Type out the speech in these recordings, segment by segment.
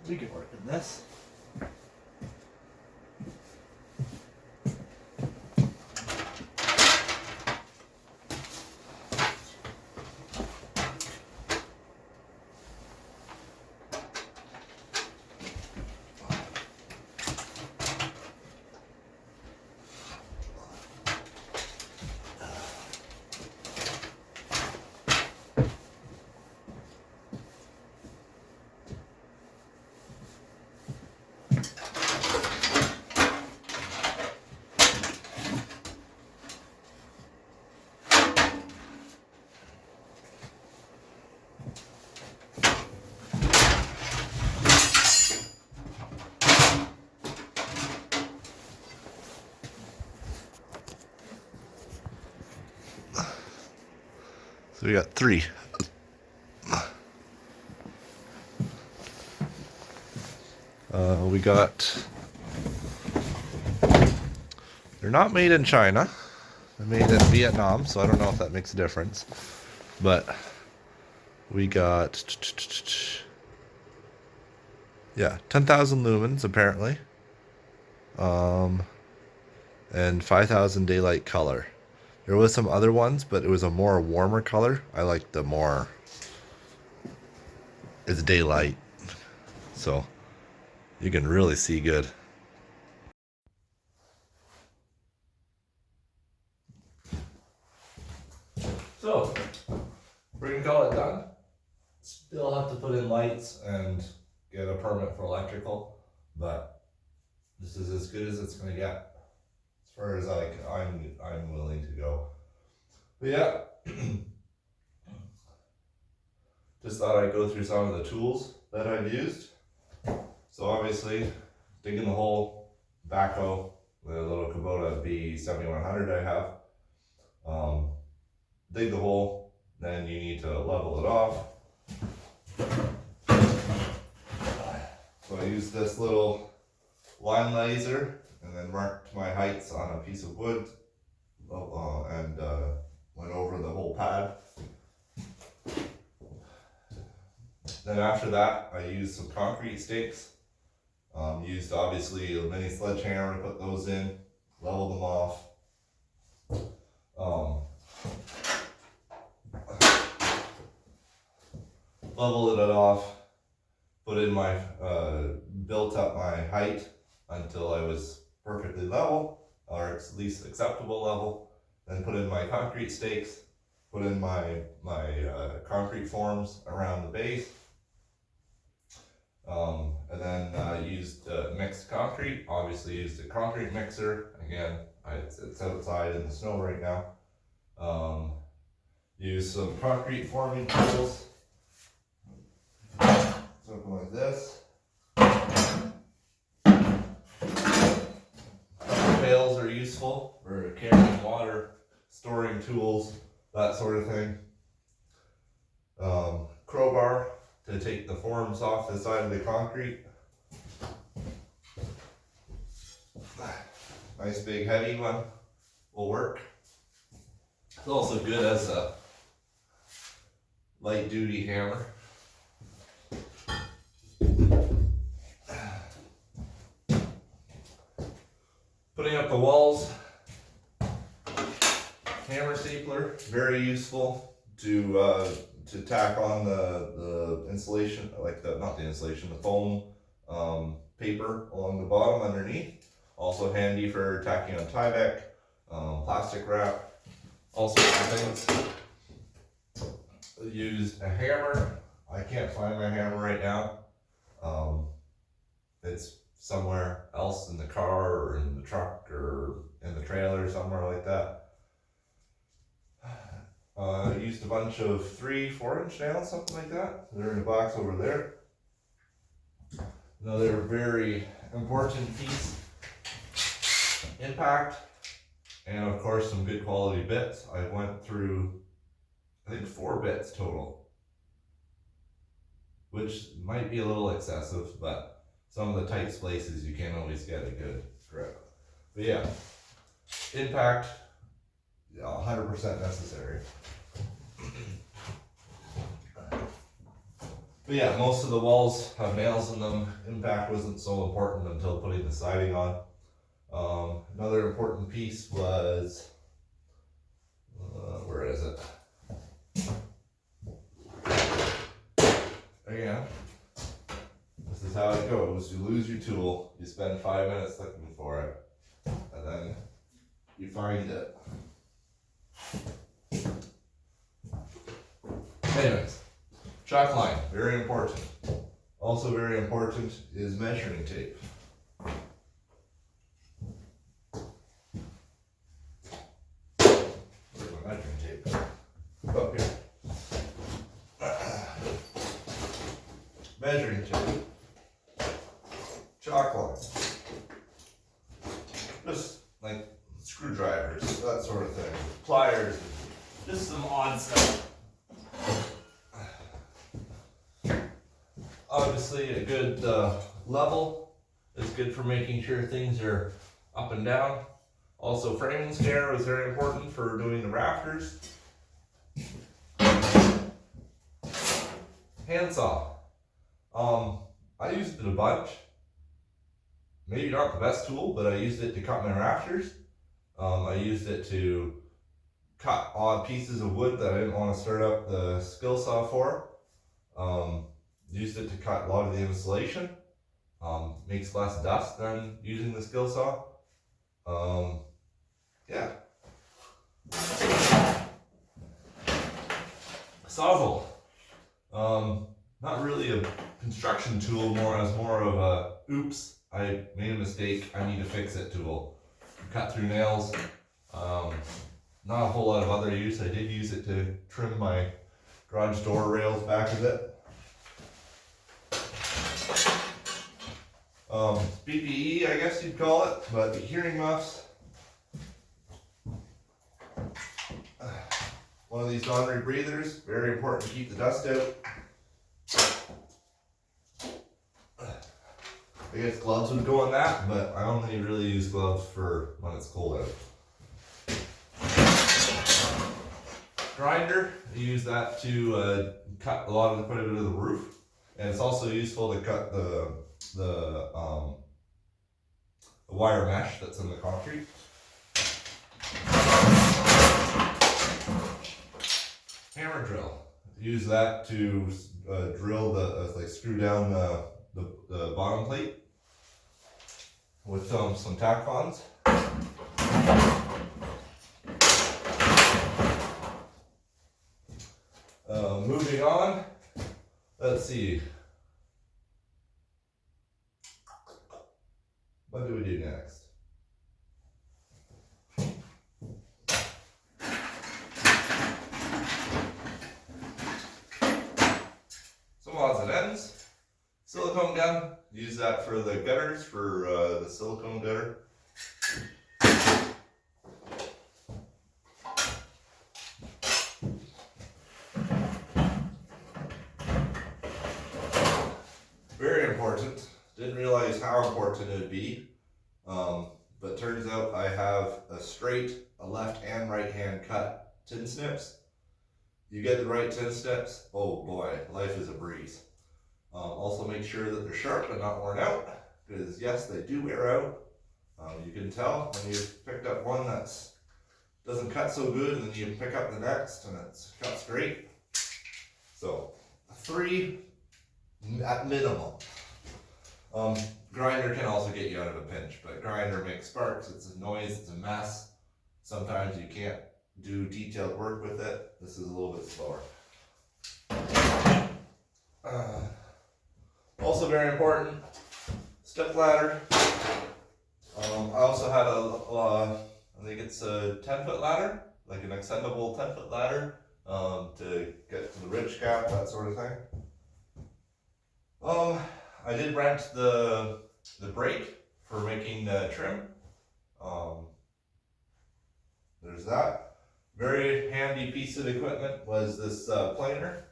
We can work in this. So we got 3. We got, they're not made in China. They're made in Vietnam, so I don't know if that makes a difference. But we got, yeah, 10,000 lumens apparently. And 5,000 daylight color. There was some other ones, but it was a more warmer color. I like the more, it's daylight, so you can really see good. So, we're gonna call it done. Still have to put in lights and get a permit for electrical, but this is as good as it's gonna get, as far as I'm willing to go. But yeah, just thought I'd go through some of the tools that I've used. So obviously, digging the hole, backhoe, the little Kubota B7100 I have. Dig the hole, then you need to level it off. So I used this little line laser and then marked my heights on a piece of wood and went over the whole pad. Then after that, I used some concrete stakes. Used obviously a mini sledgehammer to put those in, level them off. Leveled it off, put in my, built up my height until I was perfectly level, or at least acceptable level. Then put in my concrete stakes, put in my concrete forms around the base. And then used mixed concrete, obviously used a concrete mixer. Again, it's outside in the snow right now. Used some concrete forming tools. Something like this. Pails are useful for carrying water, storing tools, that sort of thing. Crowbar to take the forms off the side of the concrete. Nice big heavy one will work. It's also good as a light duty hammer. Putting up the walls, hammer stapler, very useful to tack on the insulation, like not the insulation, the foam paper along the bottom underneath. Also handy for tacking on Tyvek, plastic wrap, all sorts of things. Used a hammer. I can't find my hammer right now. It's somewhere else in the car or in the truck or in the trailer, somewhere like that. Used a bunch of 3-4 inch nails, something like that. They're in a box over there. Another very important piece, impact, and of course some good quality bits. I went through, I think 4 bits total, which might be a little excessive, but some of the tight places you can't always get a good grip. But yeah, impact, 100% necessary. But yeah, most of the walls have nails in them. Impact wasn't so important until putting the siding on. Another important piece was, where is it? Again, this is how it goes. You lose your tool, you spend 5 minutes looking for it, and then you find it. Anyways, chalk line, very important. Also very important is measuring tape. Where's my measuring tape? Up here. Measuring tape. Chalk line. Just like screwdrivers, that sort of thing. Pliers, just some odd stuff. Obviously a good level is good for making sure things are up and down. Also framing scare was very important for doing the rafters. Handsaw. I used it a bunch. Maybe not the best tool, but I used it to cut my rafters. I used it to cut odd pieces of wood that I didn't want to start up the skill saw for. Used it to cut a lot of the insulation. Makes less dust than using the skill saw. Yeah. Sawzall. Not really a construction tool, more of a oops, I made a mistake, I need to fix it tool. Cut through nails. Not a whole lot of other use. I did use it to trim my garage door rails back a bit. PPE, I guess you'd call it, but hearing muffs. One of these non-rebreathers, very important to keep the dust out. I guess gloves would go on that, but I only really use gloves for when it's cold out. Grinder, I use that to cut a lot of the quite a bit of the roof, and it's also useful to cut the wire mesh that's in the concrete. Hammer drill. Use that to drill screw down the bottom plate with some tack bonds. Moving on, let's see. What do we do next? Some odds and ends. Silicone gun. Use that for the gutters, for the silicone gutter. Very important. Didn't realize how important it would be, but turns out I have a straight, a left and right hand cut tin snips. You get the right tin snips, oh boy, life is a breeze. Also make sure that they're sharp and not worn out, because yes, they do wear out. You can tell when you've picked up one that doesn't cut so good, and then you pick up the next and it's cut straight. So 3 at minimum. Grinder can also get you out of a pinch, but grinder makes sparks, it's a noise, it's a mess. Sometimes you can't do detailed work with it. This is a little bit slower. Also very important, step ladder. I also had I think it's a 10-foot ladder, like an extendable 10-foot ladder to get to the ridge cap, that sort of thing. I did rent the brake for making the trim. There's that. Very handy piece of equipment was this planer.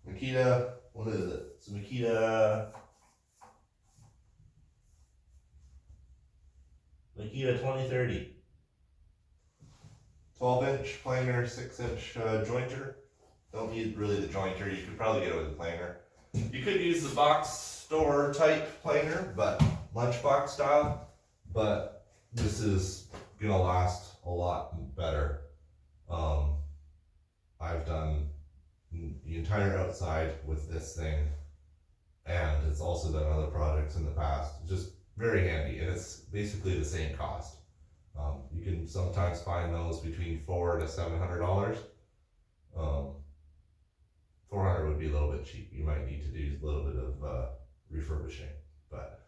Makita, what is it? It's a Makita 2030. 12-inch planer, 6-inch jointer. Don't need really the jointer, you could probably get it with a planer. You could use the box store type planer, but lunchbox style, but this is gonna last a lot better. I've done the entire outside with this thing, and it's also done other projects in the past. Just very handy, and it's basically the same cost. You can sometimes find those between $400 to $700. 400 would be a little bit cheap. You might need to do a little bit of refurbishing, but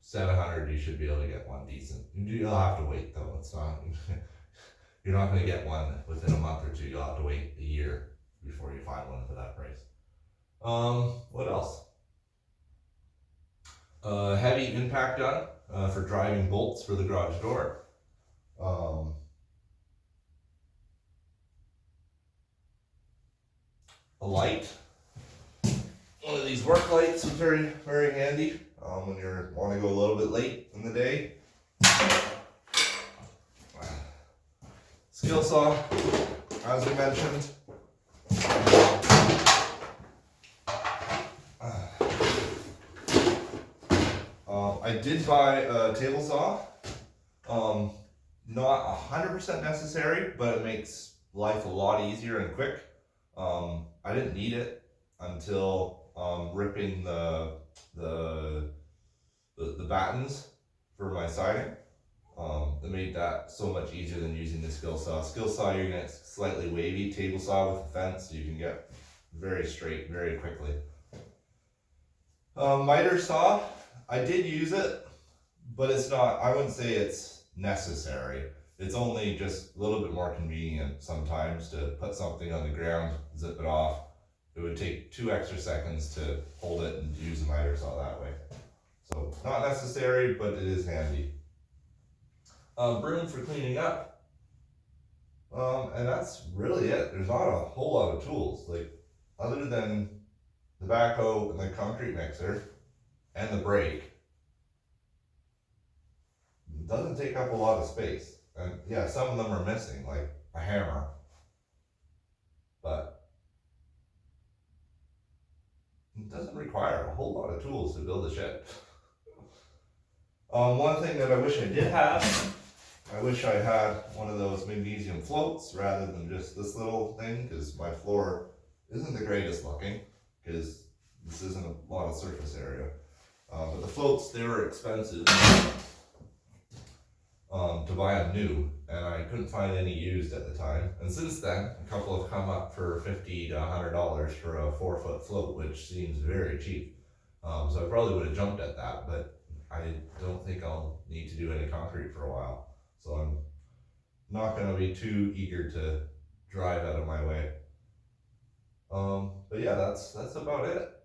700 you should be able to get one decent. You'll have to wait though. It's not you're not going to get one within a month or two. You'll have to wait a year before you find one for that price. What else? Heavy impact gun for driving bolts for the garage door. A light. One of these work lights is very, very handy when you want to go a little bit late in the day. Skill saw, as I mentioned. I did buy a table saw. Not 100% necessary, but it makes life a lot easier and quick. I didn't need it until ripping the battens for my siding. That made that so much easier than using the skill saw. Skill saw, you're gonna get slightly wavy. Table saw with a fence, you can get very straight very quickly. Miter saw, I did use it, but it's not, I wouldn't say it's necessary. It's only just a little bit more convenient sometimes to put something on the ground, zip it off. It would take 2 extra seconds to hold it and use a miter saw that way. So not necessary, but it is handy. Broom for cleaning up. And that's really it. There's not a whole lot of tools, like other than the backhoe and the concrete mixer and the brake. It doesn't take up a lot of space. And yeah, some of them are missing, like a hammer. But it doesn't require a whole lot of tools to build a shed. One thing that I wish I did have, I wish I had one of those magnesium floats rather than just this little thing, because my floor isn't the greatest looking, because this isn't a lot of surface area. But the floats, they were expensive to buy them new, and I couldn't find any used at the time. And since then, a couple have come up for $50 to $100 for a 4-foot float, which seems very cheap. So I probably would have jumped at that, but I don't think I'll need to do any concrete for a while. So I'm not going to be too eager to drive out of my way. But yeah, that's about it.